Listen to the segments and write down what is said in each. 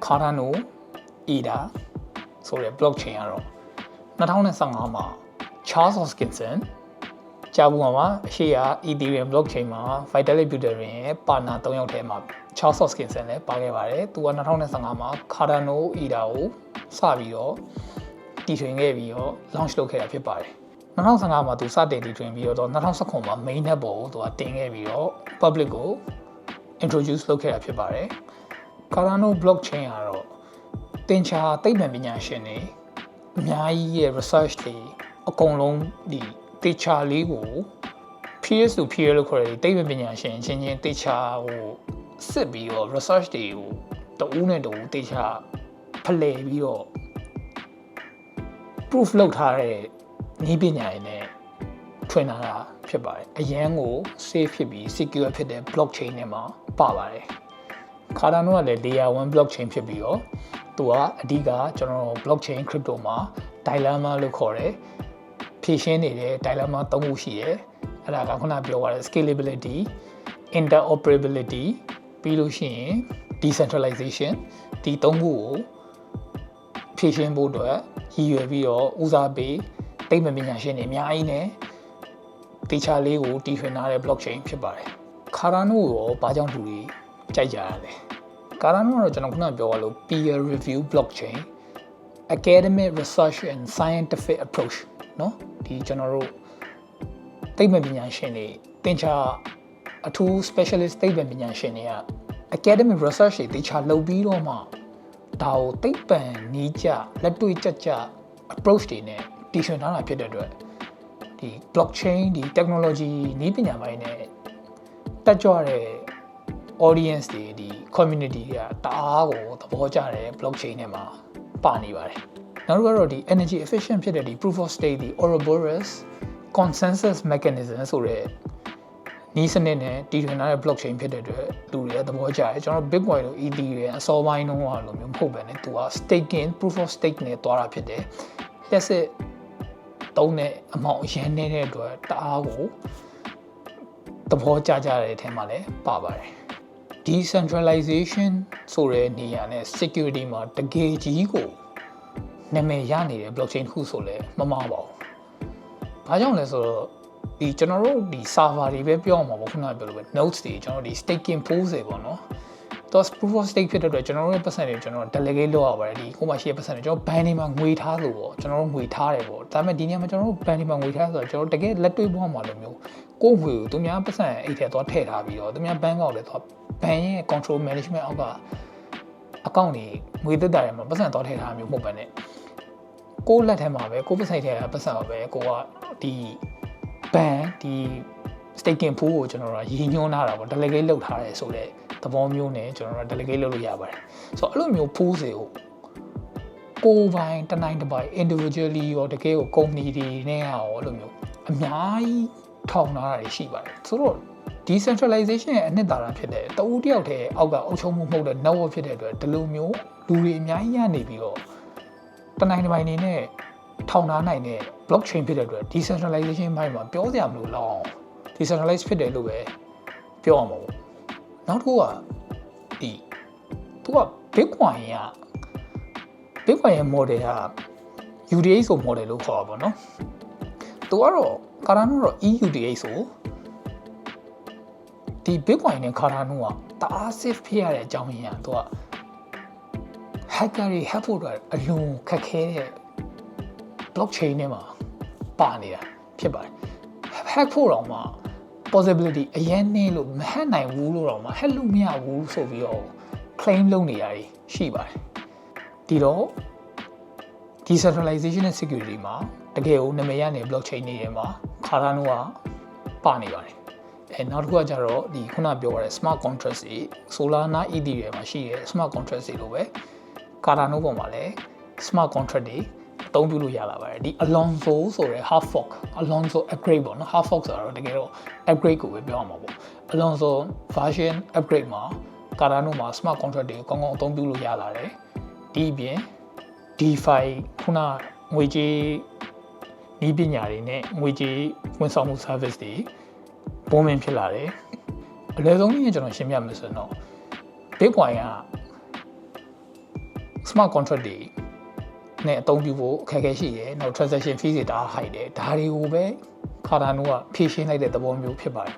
Cardano ADA ဆိုတဲ့ blockchain ကတော့2015မှာ Charles Hoskinson ကြာဘူးမှာအရှိရာ Ethereum blockchain မှာ Vitalik Buterin ရဲ့ partner 3 ယောက်ထဲမှာ Charles Hoskinson လည်းပါခဲ့ပါတယ်သူက2015မှာ Cardano ADA ကိုစပြီးတော့တီထွင်ခဲ့ပြီးတော့ launch လုပ်ခဲ့တာဖြစ်ပါတယ်2015မှာသူစတင်တီထွင်ပြီးတော့2019မှာ mainnet ပေါ်ကိုသူကတင်ခဲ့ပြီးတော့ public ကို introduce လုပ်ခဲ့တာဖြစ်ပါတယ် Cardano blockchain ကတော့တင်ချာသိပ္ပံပညာရှင်တွေအများကြီးရဲ့ research တွေအကုန်လုံးဒီတေချာလေးကို peer to peer လို့ခေါ်တဲ့သိပ္ပံပညာရှင်ချင်းချင်းတေချာဟိုစစ်ပြီးတော့ research တွေကိုတဦးနဲ့တဦးတေချာဖလှယ်ပြီးတော့ proof လုပ်ထားတဲ့နည်းပညာတွေနဲ့ထွင်လာတာဖြစ်ပါတယ်အရန်ကို safe ဖြစ်ပြီး secure ဖြစ်တဲ့ blockchain တွေမှာပါပါတယ် Cardano ကလည်း layer 1 blockchain ဖြစ်ပြီးတော့သူကအဓိကကျွန်တော် blockchain crypto မှာ dilemma လို့ခေါ်တဲ့ဖြေရှင်းနေတဲ့ dilemma 3ခုရှိတယ်အဲ့ဒါကခုနပြောရတဲ့ scalability interoperability ပြီးလို့ရှိရင် decentralization ဒီ3ခုကိုဖြေရှင်းဖို့အတွက်ရည်ရွယ်ပြီးတော့ဦးစားပေးသိပ္ပံပညာရှင်တွေအများကြီးနဲ့တေချာလေးကိုတီထွင်ထားတဲ့ blockchain ဖြစ်ပါတယ် Cardano ကိုဘာကြောင့်လူတွေကြိုက်ကြရလဲ Cardano ကတော့ကျွန်တော်ခုနပြောရလို့ peer review blockchain academic research and scientific approach เนาะဒီကျွန်တော်တို့သိပ္ပံပညာရှင်တွေတင်ချာအထူး specialist သိပ္ပံပညာရှင်တွေက academic research တွေတေချာလုပ်ပြီးတော့မှဒါကိုသိပ္ပံနည်းကျလက်တွေ့ကျ approach တွေနဲ့တီထွင်ထားတာဖြစ်တဲ့အတွက်ဒီ blockchain ဒီ technology နည်းပညာပိုင်းနဲ့တက်ကြွတဲ့ audience တွေဒီ community တွေကတအားကိုသဘောကျတဲ့ blockchain ထဲမှာပါနေပါတယ်နောက်တစ်ခုကတော့ဒီ energy efficient ဖြစ်တဲ့ဒီ proof of stake ဒီ Ouroboros consensus mechanism ဆိုတဲ့နည်းစနစ်နဲ့တည်ထွင်ထားတဲ့ blockchain ဖြစ်တဲ့အတွက်လူတွေသဘောကျတယ်ကျွန်တော် Bitcoin တို့ Ethereum အစောပိုင်းတုန်းကလိုမျိုးမဟုတ်ပဲねသူက staking proof of stake နဲ့တွားတာဖြစ်တယ်လက်စစ်တုံးတဲ့အမောင့်ရန်နေတဲ့အတွက်တအားကိုသဘောကျတဲ့အထက်မှာလည်းပါပါတယ် decentralization ဆိုတဲ့နေရာနဲ့ security မှာတကယ်ကြီးကိုနာမည်ရနေတဲ့ blockchain တစ်ခုဆိုလဲမမှားပါဘူး။ဘာကြောင့်လဲဆိုတော့ဒီကျွန်တော်တို့ဒီ server တွေပဲပြောမှာပေါ့ခုနကပြောလို့ပဲ nodes တွေကျွန်တော်ဒီ staking pools တွေပေါ့နော်။တော့ proof of stake ဖြစ်တဲ့အတွက်ကျွန်တော်တို့ရဲ့ပတ်စံတွေကျွန်တော် delegate လုပ်ရပါတယ်ဒီဟိုမှာရှိတဲ့ပတ်စံတွေကျွန်တော် ban တွေမှာငွေထားလို့ပေါ့ကျွန်တော်တို့ငွေထားတယ်ပေါ့ဒါပေမဲ့ဒီနေရာမှာကျွန်တော်တို့ ban တွေမှာငွေထားဆိုတော့ကျွန်တော်တကယ်လက်တွေ့ဘဝမှာလိုမျိုးကိုယ့်ငွေကိုသူများပတ်စံအိတ်ထဲသွားထည့်ထားပြီးတော့သူများ bank ကောက်လဲသွား ban ရဲ့ control management အောက်က account တွေငွေသက်တာတွေမှာပတ်စံသွားထည့်ထားမျိုးမဟုတ်ပါနဲ့ကိုယ့်လက်ထဲမှာပဲကိုယ့်ပတ်စံထဲကပတ်စံပါပဲကိုကဒီ ban ဒီ staking pool ကိုကျွန်တော်တို့ရည်ညွှန်းထားတာပေါ့ delegate လုပ်ထားတယ်ဆိုတော့သဘောမျိုးနဲ့ကျွန်တော်တို့ delegate လုပ်လို့ရပါတယ်ဆိုတော့အဲ့လိုမျိုး pool တွေကိုကိုယ်ပိုင်တနိုင်တစ်ပိုင် individually ရောတကယ်ကို company တွေနဲ့ရောအဲ့လိုမျိုးအများကြီးထောင်ထားတာရှိပါတယ်ဆိုတော့ decentralization ရဲ့အနှစ်သာရဖြစ်တဲ့တဦးတယောက်တည်းအောက်ကအုပ်ချုပ်မှုမဟုတ်တဲ့ network ဖြစ်တဲ့အတွက်ဒီလိုမျိုးလူတွေအများကြီးရနေပြီးတော့တနိုင်တစ်ပိုင်နေနဲ့ထောင်ထားနိုင်တဲ့ blockchain ဖြစ်တဲ့အတွက် decentralization ဘိုင်းမှာပြောစရာမလိုတော့ decentralized ဖြစ်တယ်လို့ပဲပြောရမှာပေါ့နောက်တစ်ခုကဒီသူက Bitcoin ရဲ့ model က UDX ဆို model လို့ခေါ်တာပေါ့နော်သူကတော့ Cardano တော့ EUDX ဆိုဒီ Bitcoin နဲ့ Cardano ကတအား safe ဖြစ်ရတဲ့အကြောင်းရင်းကသူက hacker တွေ hack ဖို့အတွက်အလွန်ခက်ခဲတဲ့ blockchain ထဲမှာပါနေတာဖြစ်ပါတယ် hack ဖို့တော့မှ possibility အရင်နည်းလို့မ hack နိုင်ဘူးလို့တော့မှ hack လို့မရဘူးဆိုပြီးတော့ claim လုပ်နေရတယ်ရှိပါတယ်ဒီတော့ decentralization နဲ့ security မှာတကယ်ကိုနာမည်ရတဲ့ blockchain တွေထဲမှာ Cardano ကပါနေပါတယ်နောက်တစ်ခုကကျတော့ဒီခုနပြောရတဲ့ smart contracts တွေ Solana Ethereum မှာရှိတဲ့ smart contracts တွေလိုပဲ Cardano ပေါ်မှာလည်း smart contract တွေအသုံးပြုလို့ရလာပါတယ်ဒီ Alonzo ဆိုတဲ့ half fork Alonzo upgrade ပေါ့နော် half fork ဆိုတော့တကယ်တော့ upgrade ကိုပဲပြောရမှာပေါ့ Alonzo version upgrade မှာ Cardano မှာ smart contract တွေကောင်းကောင်းအသုံးပြုလို့ရလာတယ်ဒီအပြင် DeFi ခုနငွေကြေးနည်းပညာတွေနဲ့ငွေကြေးဝန်ဆောင်မှု service တွေပုံမှန်ဖြစ်လာတယ်အလွယ်ဆုံးနည်းကျွန်တော်ရှင်းပြမယ်ဆိုရင်တော့ Bitcoin က smart contract တွေနဲ့အသုံးပြုဖို့အခက်အခဲရှိတယ်နောက် transaction fee တွေတအား high တယ်ဒါတွေကိုပဲ Cardano ကဖြည့်ရှင်းလိုက်တဲ့သဘောမျိုးဖြစ်ပါတယ်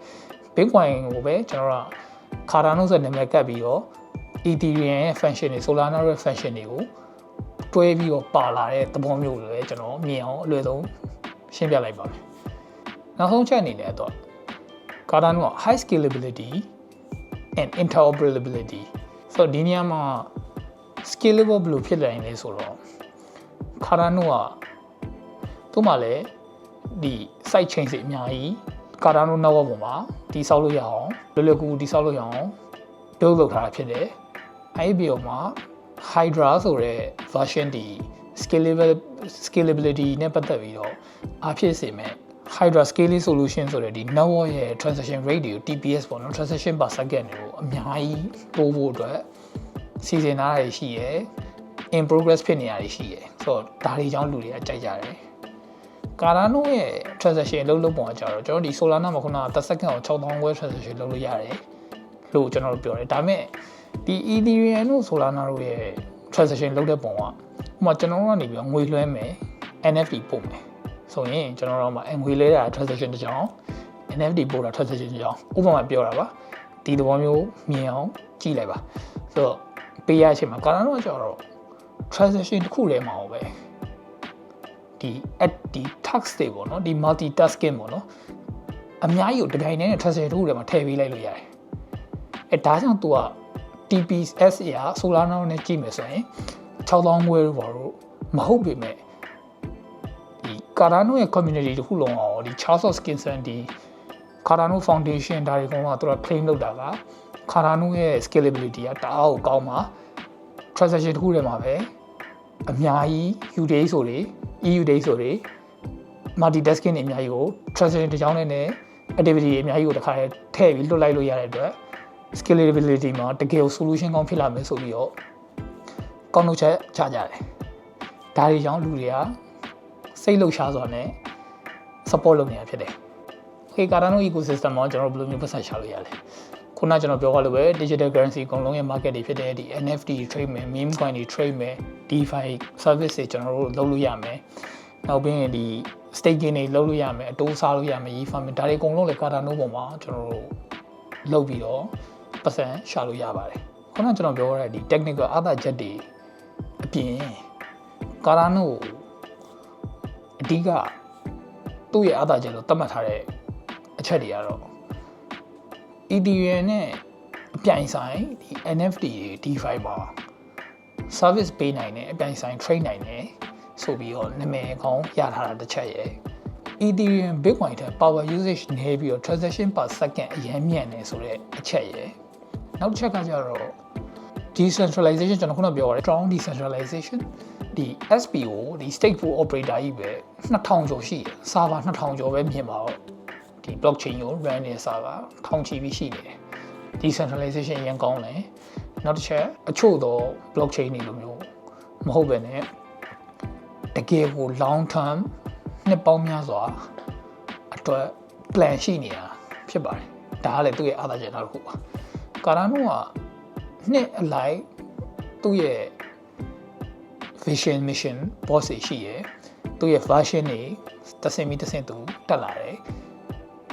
Bitcoin ကိုပဲကျွန်တော်က Cardano ဆိုတဲ့နာမည်ကပ်ပြီးတော့ Ethereum ရဲ့ function တွေ Solana ရဲ့ function တွေကိုတွဲပြီးတော့ပါလာတဲ့သဘောမျိုးလိုပဲကျွန်တော်မြင်အောင်အလွယ်ဆုံးရှင်းပြလိုက်ပါမယ်နောက်ဆုံးချက်အနေနဲ့တော့ Cardano က high scalability and interoperability ဆိုတော့ဒီနေရာမှာ scalable ဘယ်လိုဖြစ်လာရင်လဲဆိုတော့ Cardano ကသူ့မှာလည်းဒီ side chain တွေအများကြီး Cardano network ပေါ်မှာတည်ဆောက်လို့ရအောင်လွယ်ကူတည်ဆောက်လို့ရအောင် build လုပ်ထားတာဖြစ်တယ်အဲ့ဒီပေါ်မှာ Hydra ဆိုတဲ့ version ဒီ scalability နဲ့ပတ်သက်ပြီးတော့အားဖြစ်စေမယ် Hydra scaling solution ဆိုတဲ့ဒီ network ရဲ့ transaction rate တွေကို TPS ပေါ့နော် transaction per second ကိုအများကြီးတိုးဖို့အတွက်စီစဉ်ထားရရှိရယ် in progress ဖြစ်နေရရှိရယ်ဆိုတော့ဒါတွေကြောင့်လူတွေကကြိုက်ကြတယ် Cardano ရဲ့ transaction လုပ်ပုံကကြတော့ကျွန်တော်ဒီ Solana မှာခုန10 second ကို6000 web transaction လုပ်လို့ရတယ်လို့ကျွန်တော်တို့ပြောတယ်ဒါပေမဲ့ဒီ Ethereum တို့ Solana တို့ရဲ့ transaction လုပ်တဲ့ပုံကဥပမာကျွန်တော်တို့ကနေပြီးငွေလွှဲမယ် NFT ပို့မယ်ဆိုရင်ကျွန်တော်တို့မှာငွေလဲတာ transaction တစ်ကြောင်း NFT ပို့တာ transaction တစ်ကြောင်းဥပမာပြောတာပါဒီသဘောမျိုးမြင်အောင်ကြည့်လိုက်ပါဆိုတော့ပေးရချင်းမှာ Cardano ကကျတော့ transaction တစ်ခုလည်းမအောင်ပဲဒီ task တွေပေါ့နော်ဒီ multitasking ပေါ့နော်အများကြီးကိုတစ်ပြိုင်တည်းနဲ့ transaction တစ်ခုထဲမှာထည့်ပေးလိုက်လို့ရတယ်ဒါကြောင့် तू က TPS ရာ Solana နဲ့ကြည့်မယ်ဆိုရင်6000ဝယ်လို့ပါတော့မဟုတ်ပေမဲ့ဒီ Cardano ရဲ့ community တစ်ခုလုံးအောင်ဒီ Charles Hoskinson ဒီ Cardano Foundation ဒါတွေကတော့သူက claim လုပ်တာက Cardano ရဲ့ scalability ကတအားကိုကောင်းပါ transaction တစ်ခုထဲမှာပဲအများကြီး UDA ဆိုတွေ EUDA ဆိုတွေ multitasking တွေအများကြီးကို transaction တစ်ကြောင်းနဲ့ activity တွေအများကြီးကိုတစ်ခါထည့်ပြီးလွတ်လိုက်လို့ရတဲ့အတွက် scalability မှာတကယ် solution ကောင်းဖြစ်လာမယ်ဆိုပြီးတော့ကောင်းလို့ချက်ချကြတယ်ဒါတွေကြောင့်လူတွေကစိတ်လှုပ်ရှားစွာနဲ့ support လုပ်နေတာဖြစ်တယ် Okay Cardano ecosystem မှာကျွန်တော်ဘယ်လိုမျိုးပတ်သက်ရှာလို့ရလဲခုနကျွန်တော်ပြောခဲ့လို့ပဲ digital currency အကုန်လုံးရဲ့ market တွေဖြစ်တဲ့ဒီ NFT trade မယ် meme coin တွေ trade မယ် DeFi service တွေကျွန်တော်တို့လုပ်လို့ရမယ်နောက်ပြီးရင်ဒီ staking တွေလုပ်လို့ရမယ်အတိုးစားလို့ရမယ် e-farming ဒါတွေအကုန်လုံးလေ Cardano ပေါ်မှာကျွန်တော်တို့လုပ်ပြီးတော့ပတ်စံရှာလို့ရပါတယ်ခုနကျွန်တော်ပြောရတဲ့ဒီ technical အားသာချက်တွေအပြင် Cardano အဓိကသူ့ရဲ့အားသာချက်လို့သတ်မှတ်ထားတဲ့အချက်တွေကတော့ Ethereum နဲ့အပြိုင်ဆိုင်ဒီ NFT တွေ DeFi မှာ service ပေးနိုင်တယ်အပြိုင်ဆိုင် trade နိုင်တယ်ဆိုပြီးတော့နာမည်ကောင်းရထားတာတစ်ချက်ရယ် Ethereum Bitcoin တဲ့ power usage နည်းပြီးတော့ transaction per second အရင်မြင့်နေဆိုတဲ့အချက်ရယ်နောက်တစ်ချက်ကကြတော့ decentralization ကျွန်တော်ခုနပြောရတဲ့ strong decentralization ဒီ SPO ဒီ stateful operator ကြီးပဲ2000ကျော်ရှိတယ် server 2000ကျော်ပဲမြင်ပါတော့ဒီ blockchain ကို run နေတဲ့ server ထောင်ချီပြီးရှိနေတယ် decentralization ရန်ကောင်းတယ်နောက်တစ်ချက်အချို့တော့ blockchain တွေလိုမျိုးမဟုတ်ပဲねတကယ်ကို long term နှစ်ပေါင်းများစွာအတွက် plan ရှိနေတာဖြစ်ပါတယ်ဒါကလည်းသူ့ရဲ့အားသာချက်နောက်တစ်ခုပါ Cardano ကနှစ်အလိုက်သူ့ရဲ့ vision mission boss ရှိရယ်သူ့ရဲ့ version တွေတစ်ဆင့်ပြီးတစ်ဆင့်သူတက်လာတယ်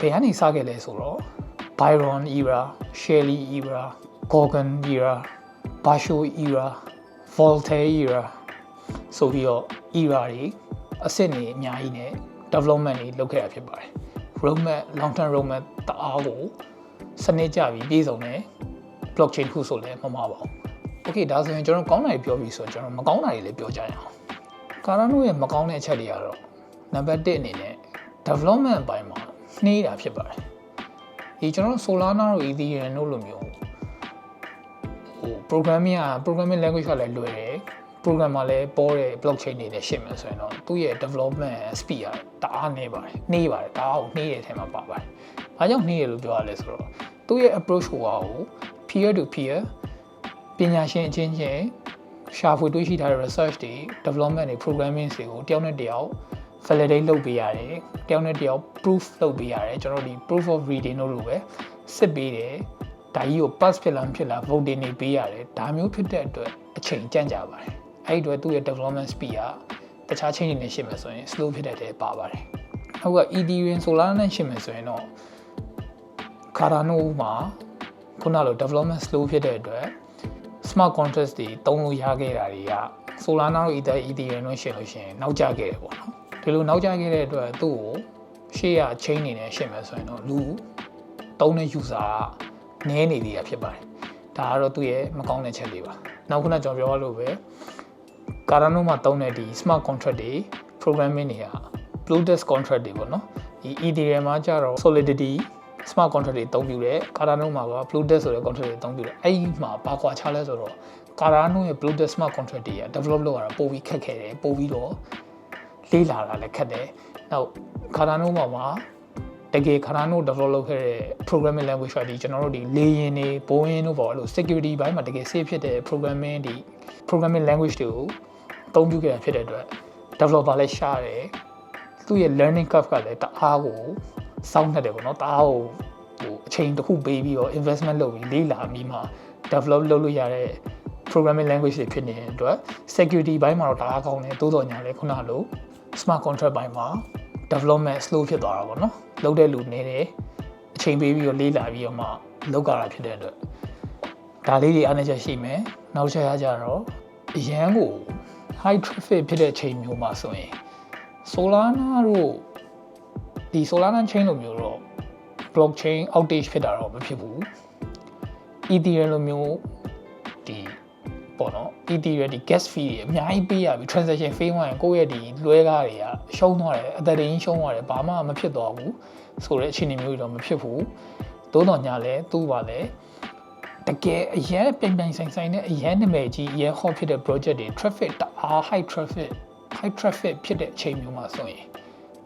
ဘယ်ကနေစခဲ့လဲဆိုတော့ Byron era, Shelley era, Gorgon era, Basho era, Voltaire era ဆိုပြီးတော့ era တွေအဆင့်တွေအများကြီးနဲ့ development တွေလုပ်ခဲ့တာဖြစ်ပါတယ် roadmap long term roadmap တအားကိုစနစ်ကြပြီးပြည်စုံတယ် blockchain ခုဆိုလည်းမမှားပါဘူး Okay ဒါဆိုရင်ကျွန်တော်ကောင်းတာတွေပြောပြီးဆိုတော့ကျွန်တော်မကောင်းတာတွေလည်းပြောကြရအောင် Cardano ရဲ့မကောင်းတဲ့အချက်တွေကတော့ number 1အနေနဲ့ development ဘိုင်းမှာနှေးတာဖြစ်ပါတယ်ဒီကျွန်တော် Solana တို့ Ethereum တို့လိုမျိုးprogramming language ကလည်းလွယ်တယ် program မှာလည်းပေါ်တဲ့ blockchain တွေနဲ့ရှင်းမယ်ဆိုရင်တော့သူ့ရဲ့ development speed ကတအားနှေးပါတယ်တအားကိုနှေးတဲ့အထက်မှာပါပါတယ်ဘာကြောင့်နှေးရလို့ပြောရလဲဆိုတော့သူ့ရဲ့ approach ကို peer to peer ပညာရှင်အချင်းချင်းရှာဖွေတွေ့ရှိထားတဲ့ research တွေ development တွေ programming တွေကိုတယောက်နဲ့တယောက် validate လုပ်ပေးရတယ်တယောက်နဲ့တယောက် proof လုပ်ပေးရတယ်ကျွန်တော်ဒီ proof of reading တို့လိုပဲစစ်ပေးတယ်ဒါကြီးကို pass ဖြစ်လားမဖြစ်လား vote တွေနေပေးရတယ်ဒါမျိုးဖြစ်တဲ့အတွက်အချိန်ကြန့်ကြပါတယ် အဲ့ဒီအတွက်သူ့ရဲ့ development speed ကတခြား chain တွေနဲ့ရှင်းမယ်ဆိုရင် slow ဖြစ်တဲ့ပါပါတယ်နောက်က Ethereum Solana နဲ့ရှင်းမယ်ဆိုရင်တော့ Cardano မှာခုနလို development slow ဖြစ်တဲ့အတွက် smart contracts တွေသုံးလို့ရခဲ့တာတွေက Solana တို့ Ethereum တို့ရှင်းလို့ရှိရင်နောက်ကျခဲ့တယ်ပေါ့နော်ဒီလိုနောက်ကျခဲ့တဲ့အတွက်သူ့ကိုရှေ့ရ chain နေနဲ့ရှင်းမယ်ဆိုရင်တော့လူသုံးတဲ့ user ကနည်းနေသေးတာဖြစ်ပါတယ်ဒါကတော့သူ့ရဲ့မကောင်းတဲ့ချက်လေးပါနောက်ခုနကျွန်တော်ပြောရလို့ပဲ Cardano မှာသုံးတဲ့ဒီ smart contract တွေ programming တွေက Plutus contract တွေပေါ့နော်ဒီ Ethereum မှာကျတော့ Solidity smart contract တွေအသုံးပြုတယ် Cardano မှာက Plutus ဆိုတဲ့ contract တွေအသုံးပြုတယ်အဲ့ဒီမှာဘာကွာခြားလဲဆိုတော့ Cardano ရဲ့ Plutus smart contract တွေက develop လုပ်ရတာပိုပြီးခက်ခဲတယ်ပိုပြီးတော့လေးလာတာလည်းခက်တယ်နောက် Cardano မှာတကယ် Cardano develop လုပ်ခဲ့တဲ့ programming language တွေကျွန်တော်တို့ဒီလေယာဉ်တွေ Boeing တို့ပေါ့လို့ security ဘိုင်းမှာတကယ် safe ဖြစ်တဲ့ programming language တွေကိုအသုံးပြုခဲ့တာဖြစ်တဲ့အတွက် developer လည်းရှားတယ်သူ့ရဲ့ learning curve ကလည်းတအားကိုစောင့်နေတယ်ပေါ့နော်တအားကိုအချိန်တစ်ခုပေးပြီးတော့ investment လုပ်ပြီးလေ့လာပြီးမှ develop လုပ်လို့ရတဲ့ programming language တွေဖြစ်နေတဲ့အတွက် security ဘိုင်းမှာတော့တအားကောင်းတယ်တိုးတော်ညာလဲခုနလို smart contract ဘိုင်းမှာ development slow ဖြစ်သွားတာပေါ့နော်လုပ်တဲ့လူနေတယ်အချိန်ပေးပြီးတော့လေ့လာပြီးတော့မှလုပ်ကြတာဖြစ်တဲ့အတွက်ဒါလေးတွေအားနည်းချက်ရှိမယ်နောက်ချက်ရကြတော့အရန်ကို high traffic ဖြစ်တဲ့အချိန်မျိုးမှာဆိုရင် Solana တို့ဒီ Solana chain လိုမျိုးတော့ blockchain outage ဖြစ်တာတော့မဖြစ်ဘူး Ethereum လိုမျိုးဒီပေါ့နော် Ethereum ဒီ gas fee တွေအများကြီးပေးရပြီး transaction fee ဝင်ကိုယ့်ရဲ့ဒီလွှဲကားတွေကရှုံးသွားတယ်အသက်တင်ရှုံးသွားတယ်ဘာမှမဖြစ်သွားဘူးဆိုတဲ့အခြေအနေမျိုးတွေတော့မဖြစ်ဘူးသို့တော်ညာလဲသူ့ပါလဲတကယ်အရင်ပြိုင်ပြိုင်ဆိုင်ဆိုင်နဲ့အရင်နာမည်ကြီးအရင် hot ဖြစ်တဲ့ project တွေ traffic တအား high traffic ဖြစ်တဲ့အချိန်မျိုးမှာဆိုရင်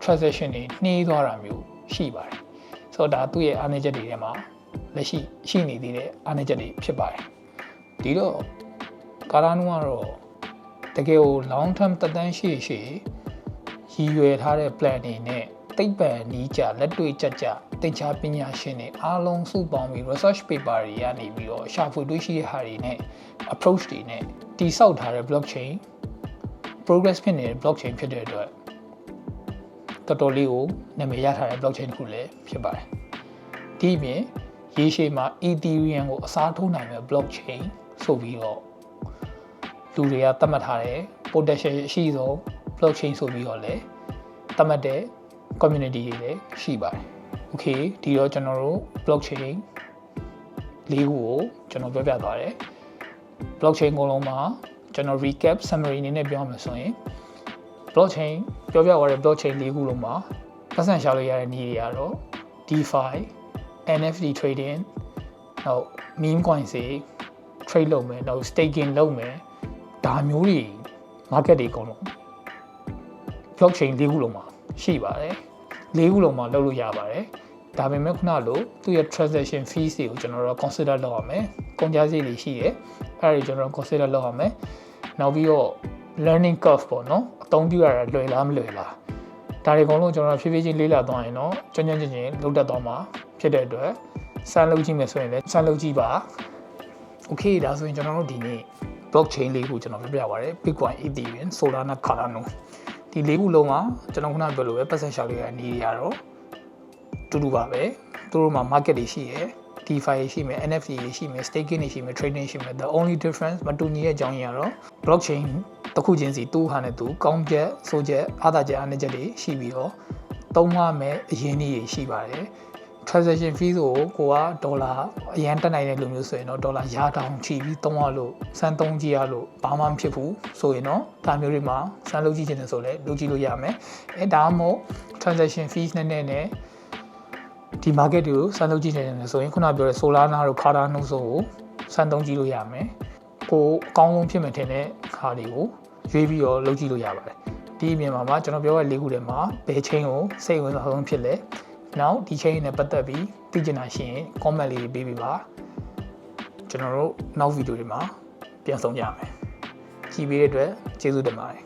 transaction တွေနှေးသွားတာမျိုးရှိပါတယ်ဆိုတော့ဒါသူ့ရဲ့အားနည်းချက်တွေထဲမှာလက်ရှိနေသေးတဲ့အားနည်းချက်တွေဖြစ်ပါတယ်ဒီတော့ Cardano ကတော့တကယ်ကို long term တက်တန်းရှိရည်ရွယ်ထားတဲ့ plan တွေနဲ့သိပ္ပံနည်းကျလက်တွေ့ကြသင်္ချာပညာရှင်တွေအားလုံးစုပေါင်းပြီး research paper တွေရနေပြီးတော့ရှာဖွေတွေ့ရှိတဲ့ဟာတွေနဲ့ approach တွေနဲ့တည်ဆောက်ထားတဲ့ blockchain progress ဖြစ်နေတဲ့ blockchain ဖြစ်တဲ့အတွက်တော်တော်လေးကိုနာမည်ရထားတဲ့ blockchain တစ်ခုလည်းဖြစ်ပါတယ်ဒီအပြင်ရေရှည်မှာ Ethereum ကိုအစားထိုးနိုင်တဲ့ blockchain ဆိုပြီးတော့လူတွေကသတ်မှတ်ထားတဲ့ potential ရှိဆုံး blockchain ဆိုပြီးတော့လည်းသတ်မှတ်တဲ့ community တွေလည်းရှိပါတယ် okay ဒီတော့ကျွန်တော်တို့ blockchain လေးခုကိုကျွန်တော်ပြောပြသွားတယ် blockchain အကုန်လုံးမှာကျွန်တော် recap summary အနေနဲ့ပြောမယ်ဆိုရင် blockchain ပြောပြသွားတဲ့ blockchain လေးခုလုံးမှာပတ်စံရှာလို့ရတဲ့နည်းတွေကတော့ DeFi NFT trading နောက် meme coins တွေ trade လုပ်မယ်နောက် staking လုပ်မယ်ဒါမျိုးတွေ market တွေအကုန်လုံး blockchain လေးခုလုံးမှာရှိပါတယ်လေးခုလုံးမှာလုပ်လို့ရပါတယ်ဒါပေမဲ့ခုနလိုသူ့ရဲ့ transaction fees တွေကိုကျွန်တော်တို့ consider လုပ်ရမယ်ကုန်ကျစရိတ်တွေရှိတယ်အဲ့ဒါတွေကျွန်တော်တို့ consider လုပ်ရမယ်နောက်ပြီးတော့ learning curve ပေါ့နော်အသုံးပြုရတာလွယ်လားမလွယ်လားဒါတွေအကုန်လုံးကျွန်တော်တို့ဖြည်းဖြည်းချင်းလေ့လာသွားရင်တော့ကျွမ်းကျွမ်းကျင်ကျင်လုပ်တတ်သွားမှာဖြစ်တဲ့အတွက်စမ်းလုပ်ကြည့်မယ်ဆိုရင်လည်းစမ်းလုပ်ကြည့်ပါ okay ဒါဆိုရင်ကျွန်တော်တို့ဒီနေ့ blockchain လေးခုကျွန်တော်ပြပြပါရစေ Bitcoin Ethereum Solana Cardano ဒီလေးခုလုံးမှာကျွန်တော်ခုနပြောလို့ပဲပတ်သက်ရှာလို့ရတဲ့နေရာတော့တူတူပါပဲသူတို့မှာ market တွေရှိရယ် DeFi ရှိမယ် NFT တွေရှိမယ် staking တွေရှိမယ် trading ရှိမယ် the only difference မတူညီတဲ့အကြောင်းရင်းကတော့ blockchain တစ်ခုချင်းစီသူ့ဟာနဲ့သူကောင်းချက်ဆိုချက်အားသာချက်အားနည်းချက်တွေရှိပြီးတော့သုံးရမယ်အရင်းတွေရှိပါတယ် transaction fee ကိုကဒေါ်လာအရန်တက်နိုင်တဲ့လူမျိုးဆိုရင်တော့ဒေါ်လာရာတောင်ချီပြီးသုံးရလို့စမ်းသုံးကြည့်ရလို့ဘာမှမဖြစ်ဘူးဆိုရင်တော့ဒါမျိုးတွေမှာစမ်းလုပ်ကြည့်ချင်တယ်ဆိုလည်းလုပ်ကြည့်လို့ရမယ်ဒါမှမဟုတ် transaction fees နဲ့ဒီ market တွေကိုစမ်းလုပ်ကြည့်နေတယ်ဆိုရင်ခုနပြောတဲ့ Solana တို့ Cardano ဆိုကိုစမ်းသုံးကြည့်လို့ရမယ်ကိုအကောင်းဆုံးဖြစ်မယ်ထင်တဲ့ခါတွေကိုရွေးပြီးတော့လုပ်ကြည့်လို့ရပါတယ်ဒီအပြင်မှာကျွန်တော်ပြောတဲ့၄ခုထဲမှာဘယ် chain ကိုစိတ်ဝင်စားဆုံးဖြစ်လဲနောက်ဒီ chain နဲ့ပတ်သက်ပြီးသိချင်တာရှိရင် comment လေးပေးပေးပါကျွန်တော်တို့နောက်ဗီဒီယိုတွေမှာပြန်ဆောင်ကြမယ်ကြည့်ပေးတဲ့အတွက်ကျေးဇူးတင်ပါတယ်